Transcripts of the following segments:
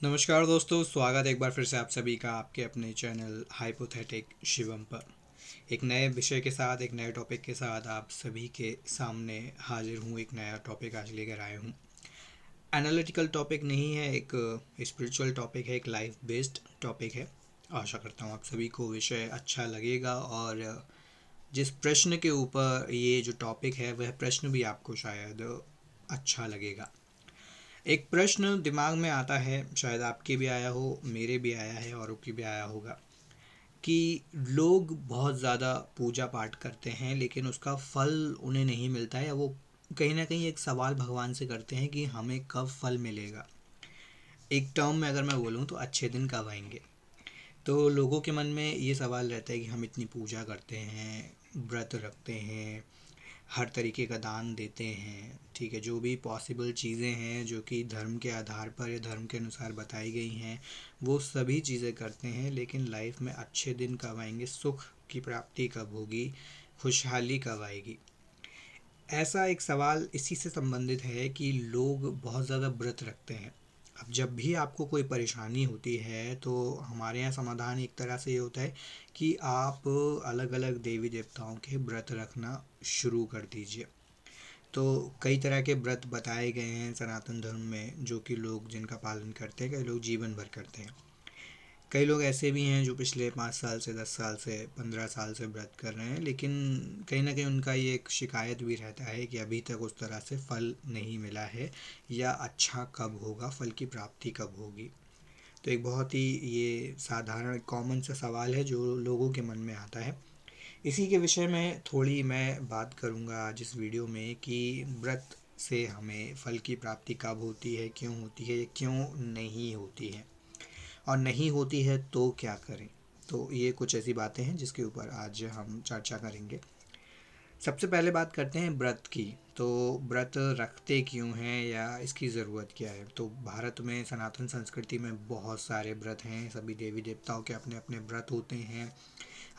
नमस्कार दोस्तों, स्वागत है एक बार फिर से आप सभी का आपके अपने चैनल हाइपोथेटिक शिवम पर। एक नए विषय के साथ, एक नए टॉपिक के साथ आप सभी के सामने हाजिर हूँ। एक नया टॉपिक आज लेकर आया हूँ। एनालिटिकल टॉपिक नहीं है, एक स्पिरिचुअल टॉपिक है, एक लाइफ बेस्ड टॉपिक है। आशा करता हूँ आप सभी को विषय अच्छा लगेगा और जिस प्रश्न के ऊपर ये जो टॉपिक है वह प्रश्न भी आपको शायद अच्छा लगेगा। एक प्रश्न दिमाग में आता है, शायद आपके भी आया हो, मेरे भी आया है, औरों की भी आया होगा कि लोग बहुत ज़्यादा पूजा पाठ करते हैं लेकिन उसका फल उन्हें नहीं मिलता है, या वो कहीं ना कहीं एक सवाल भगवान से करते हैं कि हमें कब फल मिलेगा। एक टर्म में अगर मैं बोलूँ तो अच्छे दिन कब आएंगे। तो लोगों के मन में ये सवाल रहता है कि हम इतनी पूजा करते हैं, व्रत रखते हैं, हर तरीके का दान देते हैं, ठीक है, जो भी पॉसिबल चीज़ें हैं जो कि धर्म के आधार पर या धर्म के अनुसार बताई गई हैं वो सभी चीज़ें करते हैं, लेकिन लाइफ में अच्छे दिन कब आएंगे, सुख की प्राप्ति कब होगी, खुशहाली कब आएगी। ऐसा एक सवाल इसी से संबंधित है कि लोग बहुत ज़्यादा व्रत रखते हैं। अब जब भी आपको कोई परेशानी होती है तो हमारे यहाँ समाधान एक तरह से ये होता है कि आप अलग अलग देवी देवताओं के व्रत रखना शुरू कर दीजिए। तो कई तरह के व्रत बताए गए हैं सनातन धर्म में जो कि लोग जिनका पालन करते हैं, कई लोग जीवन भर करते हैं। कई लोग ऐसे भी हैं जो पिछले 5 साल से, 10 साल से, 15 साल से व्रत कर रहे हैं, लेकिन कहीं ना कहीं उनका ये एक शिकायत भी रहता है कि अभी तक उस तरह से फल नहीं मिला है, या अच्छा कब होगा, फल की प्राप्ति कब होगी। तो एक बहुत ही ये साधारण कॉमन सा सवाल है जो लोगों के मन में आता है। इसी के विषय में थोड़ी मैं बात करूँगा आज इस वीडियो में कि व्रत से हमें फल की प्राप्ति कब होती है, क्यों होती है, क्यों नहीं होती है, और नहीं होती है तो क्या करें। तो ये कुछ ऐसी बातें हैं जिसके ऊपर आज हम चर्चा करेंगे। सबसे पहले बात करते हैं व्रत की। तो व्रत रखते क्यों हैं या इसकी ज़रूरत क्या है। तो भारत में सनातन संस्कृति में बहुत सारे व्रत हैं, सभी देवी देवताओं के अपने अपने व्रत होते हैं,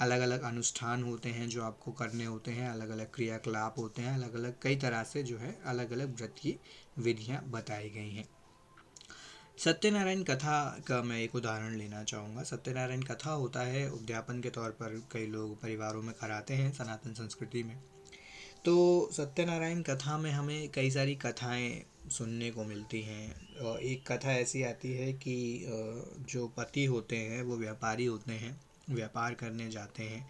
अलग अलग अनुष्ठान होते हैं जो आपको करने होते हैं, अलग अलग क्रियाकलाप होते हैं, अलग अलग कई तरह से जो है अलग अलग व्रत की विधियाँ बताई गई हैं। सत्यनारायण कथा का मैं एक उदाहरण लेना चाहूँगा। सत्यनारायण कथा होता है उद्यापन के तौर पर, कई लोग परिवारों में कराते हैं सनातन संस्कृति में। तो सत्यनारायण कथा में हमें कई सारी कथाएं सुनने को मिलती हैं। और एक कथा ऐसी आती है कि जो पति होते हैं वो व्यापारी होते हैं, व्यापार करने जाते हैं,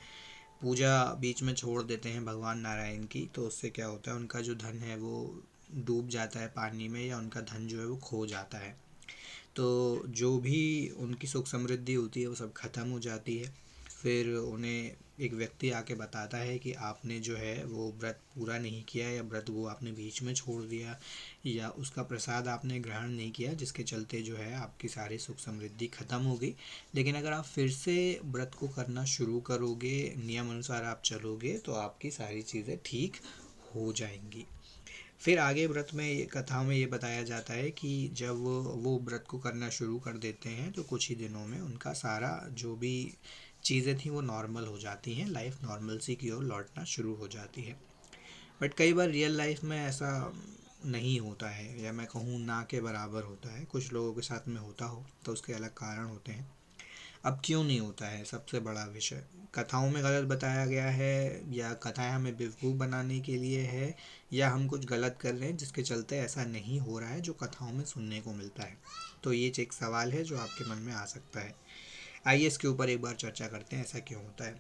पूजा बीच में छोड़ देते हैं भगवान नारायण की। तो उससे क्या होता है, उनका जो धन है वो डूब जाता है पानी में, या उनका धन जो है वो खो जाता है। तो जो भी उनकी सुख समृद्धि होती है वो सब ख़त्म हो जाती है। फिर उन्हें एक व्यक्ति आके बताता है कि आपने जो है वो व्रत पूरा नहीं किया, या व्रत वो आपने बीच में छोड़ दिया, या उसका प्रसाद आपने ग्रहण नहीं किया, जिसके चलते जो है आपकी सारी सुख समृद्धि ख़त्म हो गई। लेकिन अगर आप फिर से व्रत को करना शुरू करोगे, नियम अनुसार आप चलोगे, तो आपकी सारी चीज़ें ठीक हो जाएंगी। फिर आगे व्रत में कथा में ये बताया जाता है कि जब वो व्रत को करना शुरू कर देते हैं तो कुछ ही दिनों में उनका सारा जो भी चीज़ें थी वो नॉर्मल हो जाती हैं, लाइफ नॉर्मल सी की ओर लौटना शुरू हो जाती है। बट कई बार रियल लाइफ में ऐसा नहीं होता है, या मैं कहूँ ना के बराबर होता है। कुछ लोगों के साथ में होता हो तो उसके अलग कारण होते हैं। अब क्यों नहीं होता है, सबसे बड़ा विषय कथाओं में गलत बताया गया है, या कथाएं हमें बेवकूफ़ बनाने के लिए है, या हम कुछ गलत कर रहे हैं जिसके चलते ऐसा नहीं हो रहा है जो कथाओं में सुनने को मिलता है। तो ये एक सवाल है जो आपके मन में आ सकता है। आइए इसके ऊपर एक बार चर्चा करते हैं, ऐसा क्यों होता है।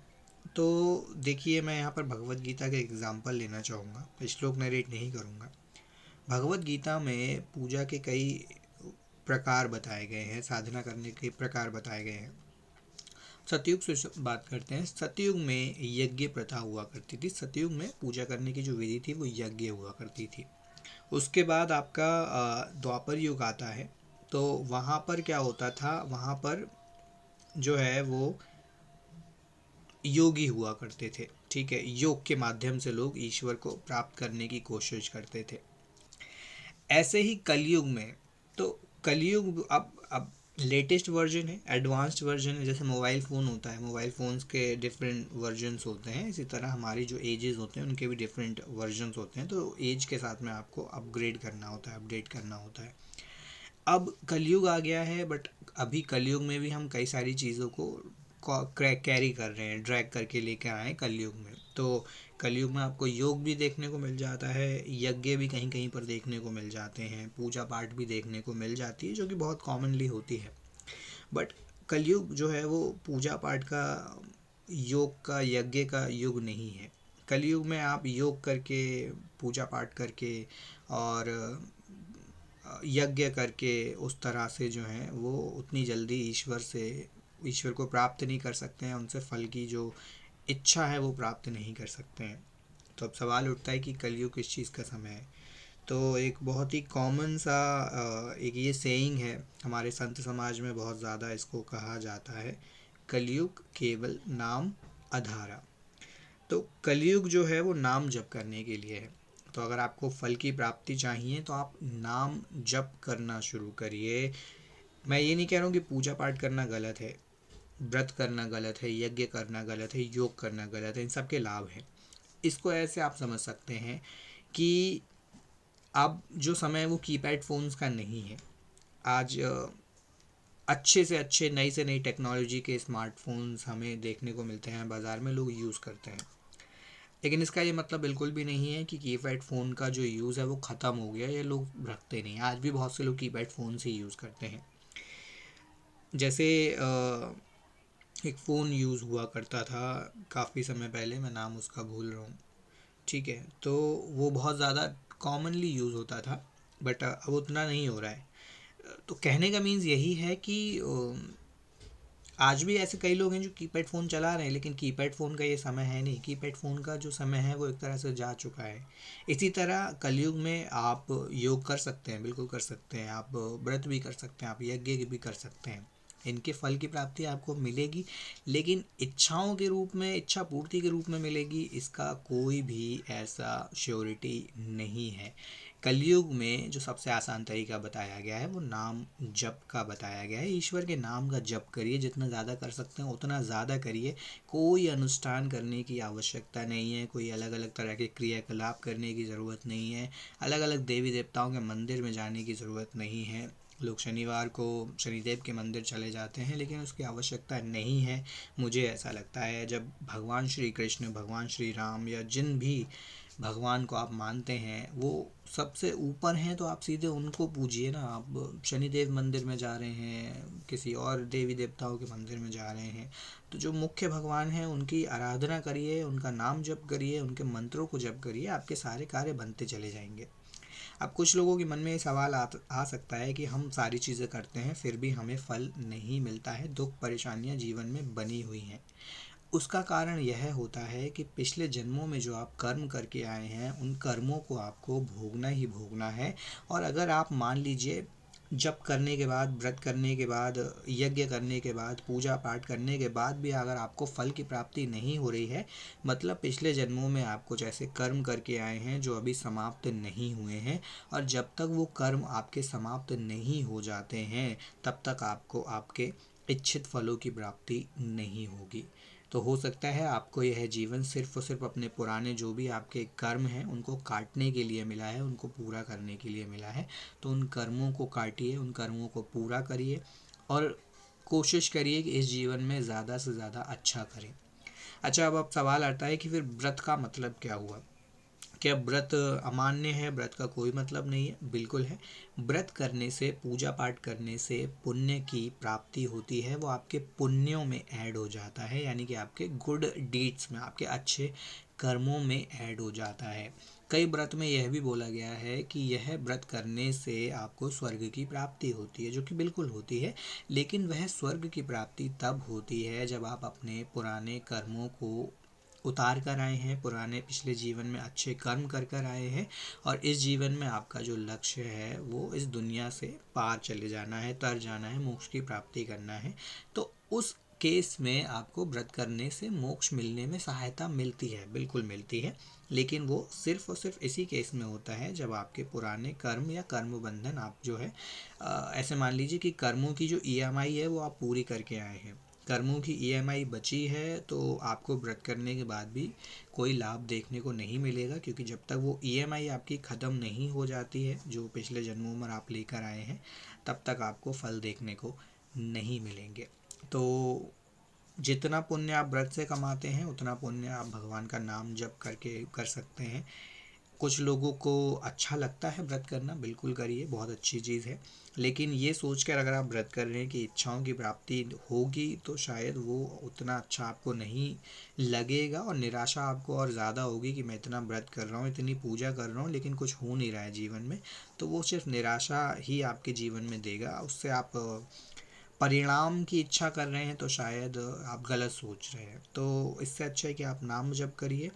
तो देखिए, मैं यहाँ पर भगवत गीता के एग्जाम्पल लेना चाहूँगा, श्लोक नरेट नहीं करूँगा। भगवत गीता में पूजा के कई प्रकार बताए गए हैं, साधना करने के प्रकार बताए गए हैं। सतयुग से बात करते हैं। सतयुग में यज्ञ प्रथा हुआ करती थी। सतयुग में पूजा करने की जो विधि थी वो यज्ञ हुआ करती थी। उसके बाद आपका द्वापर युग आता है। तो वहाँ पर क्या होता था, वहाँ पर जो है वो योगी हुआ करते थे, ठीक है, योग के माध्यम से लोग ईश्वर को प्राप्त करने की कोशिश करते थे। ऐसे ही कलयुग में, तो कलयुग अब लेटेस्ट वर्जन है, एडवांस्ड वर्जन है। जैसे मोबाइल फ़ोन होता है, मोबाइल फ़ोन्स के डिफरेंट वर्जन्स होते हैं, इसी तरह हमारी जो एजेस होते हैं उनके भी डिफरेंट वर्जन्स होते हैं। तो एज के साथ में आपको अपग्रेड करना होता है, अपडेट करना होता है। अब कलयुग आ गया है, बट अभी कलयुग में भी हम कई सारी चीज़ों को कैरी कर रहे हैं, ड्रैग करके लेकर आए हैं कलयुग में। तो कलयुग में आपको योग भी देखने को मिल जाता है, यज्ञ भी कहीं कहीं पर देखने को मिल जाते हैं, पूजा पाठ भी देखने को मिल जाती है, जो कि बहुत कॉमनली होती है। बट कलयुग जो है वो पूजा पाठ का, योग का, यज्ञ का युग नहीं है। कलयुग में आप योग करके, पूजा पाठ करके और यज्ञ करके उस तरह से जो है वो उतनी जल्दी ईश्वर को प्राप्त नहीं कर सकते हैं, उनसे फल की जो इच्छा है वो प्राप्त नहीं कर सकते हैं। तो अब सवाल उठता है कि कलयुग किस चीज़ का समय है। तो एक बहुत ही कॉमन सा एक ये सेइंग है हमारे संत समाज में, बहुत ज़्यादा इसको कहा जाता है, कलयुग केवल नाम अधारा। तो कलयुग जो है वो नाम जप करने के लिए है। तो अगर आपको फल की प्राप्ति चाहिए तो आप नाम जप करना शुरू करिए। मैं ये नहीं कह रहा हूँ कि पूजा पाठ करना गलत है, व्रत करना गलत है, यज्ञ करना गलत है, योग करना गलत है, इन सब के लाभ हैं। इसको ऐसे आप समझ सकते हैं कि अब जो समय है वो कीपैड फ़ोन्स का नहीं है। आज अच्छे से अच्छे, नई से नई टेक्नोलॉजी के स्मार्टफोन्स हमें देखने को मिलते हैं, बाज़ार में लोग यूज़ करते हैं। लेकिन इसका ये मतलब बिल्कुल भी नहीं है कि कीपैड फ़ोन का जो यूज़ है वो ख़त्म हो गया, ये लोग रखते नहीं। आज भी बहुत से लोग कीपैड फ़ोन से यूज़ करते हैं। जैसे एक फ़ोन यूज़ हुआ करता था काफ़ी समय पहले, मैं नाम उसका भूल रहा हूँ, ठीक है, तो वो बहुत ज़्यादा कॉमनली यूज़ होता था, बट अब उतना नहीं हो रहा है। तो कहने का मीन्स यही है कि आज भी ऐसे कई लोग हैं जो कीपैड फ़ोन चला रहे हैं, लेकिन कीपैड फ़ोन का ये समय है नहीं। कीपैड फ़ोन का जो समय है वो एक तरह से जा चुका है। इसी तरह कलयुग में आप योग कर सकते हैं, बिल्कुल कर सकते हैं, आप व्रत भी कर सकते हैं, आप यज्ञ भी कर सकते हैं। इनके फल की प्राप्ति आपको मिलेगी, लेकिन इच्छाओं के रूप में, इच्छा पूर्ति के रूप में मिलेगी, इसका कोई भी ऐसा श्योरिटी नहीं है। कलयुग में जो सबसे आसान तरीका बताया गया है वो नाम जप का बताया गया है। ईश्वर के नाम का जप करिए, जितना ज़्यादा कर सकते हैं उतना ज़्यादा करिए। कोई अनुष्ठान करने की आवश्यकता नहीं है, कोई अलग अलग तरह के क्रियाकलाप करने की ज़रूरत नहीं है, अलग अलग देवी देवताओं के मंदिर में जाने की ज़रूरत नहीं है। लोग शनिवार को शनिदेव के मंदिर चले जाते हैं, लेकिन उसकी आवश्यकता नहीं है। मुझे ऐसा लगता है जब भगवान श्री कृष्ण, भगवान श्री राम या जिन भी भगवान को आप मानते हैं वो सबसे ऊपर हैं, तो आप सीधे उनको पूजिए ना। आप शनिदेव मंदिर में जा रहे हैं, किसी और देवी देवताओं के मंदिर में जा रहे हैं, तो जो मुख्य भगवान हैं उनकी आराधना करिए, उनका नाम जप करिए, उनके मंत्रों को जप करिए, आपके सारे कार्य बनते चले जाएंगे। अब कुछ लोगों के मन में ये सवाल आ सकता है कि हम सारी चीज़ें करते हैं फिर भी हमें फल नहीं मिलता है, दुख परेशानियां जीवन में बनी हुई हैं। उसका कारण यह होता है कि पिछले जन्मों में जो आप कर्म करके आए हैं उन कर्मों को आपको भोगना ही भोगना है। और अगर आप मान लीजिए जप करने के बाद, व्रत करने के बाद, यज्ञ करने के बाद, पूजा पाठ करने के बाद भी अगर आपको फल की प्राप्ति नहीं हो रही है, मतलब पिछले जन्मों में आप कुछ ऐसे कर्म करके आए हैं जो अभी समाप्त नहीं हुए हैं, और जब तक वो कर्म आपके समाप्त नहीं हो जाते हैं तब तक आपको आपके इच्छित फलों की प्राप्ति नहीं होगी। तो हो सकता है आपको यह जीवन सिर्फ और सिर्फ अपने पुराने जो भी आपके कर्म हैं उनको काटने के लिए मिला है, उनको पूरा करने के लिए मिला है। तो उन कर्मों को काटिए, उन कर्मों को पूरा करिए और कोशिश करिए कि इस जीवन में ज़्यादा से ज़्यादा अच्छा करें। अच्छा, अब सवाल आता है कि फिर व्रत का मतलब क्या हुआ? क्या व्रत अमान्य है? व्रत का कोई मतलब नहीं है, बिल्कुल है। व्रत करने से, पूजा पाठ करने से पुण्य की प्राप्ति होती है, वो आपके पुण्यों में ऐड हो जाता है, यानी कि आपके गुड डीड्स में, आपके अच्छे कर्मों में ऐड हो जाता है। कई व्रत में यह भी बोला गया है कि यह व्रत करने से आपको स्वर्ग की प्राप्ति होती है, जो कि बिल्कुल होती है, लेकिन वह स्वर्ग की प्राप्ति तब होती है जब आप अपने पुराने कर्मों को उतार कर आए हैं, पुराने पिछले जीवन में अच्छे कर्म कर कर आए हैं, और इस जीवन में आपका जो लक्ष्य है वो इस दुनिया से पार चले जाना है, तर जाना है, मोक्ष की प्राप्ति करना है। तो उस केस में आपको व्रत करने से मोक्ष मिलने में सहायता मिलती है, बिल्कुल मिलती है, लेकिन वो सिर्फ और सिर्फ इसी केस में होता है जब आपके पुराने कर्म या कर्म बंधन आप जो है ऐसे मान लीजिए कि कर्मों की जो ईएमआई है वो आप पूरी करके आए हैं। कर्मों की ईएमआई बची है तो आपको व्रत करने के बाद भी कोई लाभ देखने को नहीं मिलेगा, क्योंकि जब तक वो ईएमआई आपकी ख़त्म नहीं हो जाती है जो पिछले जन्मों में आप लेकर आए हैं, तब तक आपको फल देखने को नहीं मिलेंगे। तो जितना पुण्य आप व्रत से कमाते हैं उतना पुण्य आप भगवान का नाम जप करके कर सकते हैं। कुछ लोगों को अच्छा लगता है व्रत करना, बिल्कुल करिए, बहुत अच्छी चीज़ है। लेकिन ये सोच कर अगर आप व्रत कर रहे हैं कि इच्छाओं की प्राप्ति होगी, तो शायद वो उतना अच्छा आपको नहीं लगेगा और निराशा आपको और ज़्यादा होगी कि मैं इतना व्रत कर रहा हूँ, इतनी पूजा कर रहा हूँ, लेकिन कुछ हो नहीं रहा है जीवन में। तो वो सिर्फ निराशा ही आपके जीवन में देगा। उससे आप परिणाम की इच्छा कर रहे हैं तो शायद आप गलत सोच रहे हैं। तो इससे अच्छा है कि आप नाम जप करिए।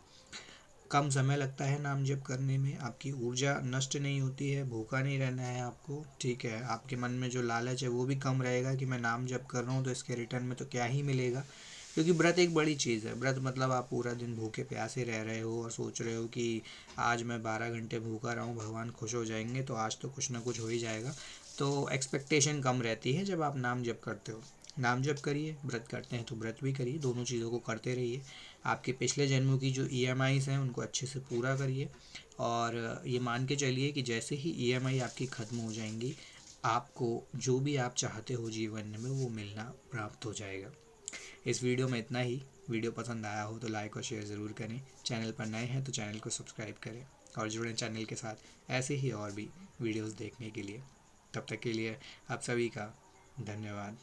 कम समय लगता है नाम जप करने में, आपकी ऊर्जा नष्ट नहीं होती है, भूखा नहीं रहना है आपको, ठीक है। आपके मन में जो लालच है वो भी कम रहेगा कि मैं नाम जप कर रहा हूँ तो इसके रिटर्न में तो क्या ही मिलेगा। क्योंकि व्रत एक बड़ी चीज़ है। व्रत मतलब आप पूरा दिन भूखे प्यासे रह रहे हो और सोच रहे हो कि आज मैं 12 घंटे भूखा रहा हूँ, भगवान खुश हो जाएंगे, तो आज तो कुछ ना कुछ हो ही जाएगा। तो एक्सपेक्टेशन कम रहती है जब आप नाम जप करते हो। नाम जप करिए, व्रत करते हैं तो व्रत भी करिए, दोनों चीज़ों को करते रहिए। आपके पिछले जन्मों की जो ईएमआईज़ हैं उनको अच्छे से पूरा करिए, और ये मान के चलिए कि जैसे ही ईएमआई आपकी ख़त्म हो जाएंगी, आपको जो भी आप चाहते हो जीवन में वो मिलना प्राप्त हो जाएगा। इस वीडियो में इतना ही। वीडियो पसंद आया हो तो लाइक और शेयर ज़रूर करें। चैनल पर नए हैं तो चैनल को सब्सक्राइब करें और जुड़ें चैनल के साथ ऐसे ही और भी वीडियोस देखने के लिए। तब तक के लिए आप सभी का धन्यवाद।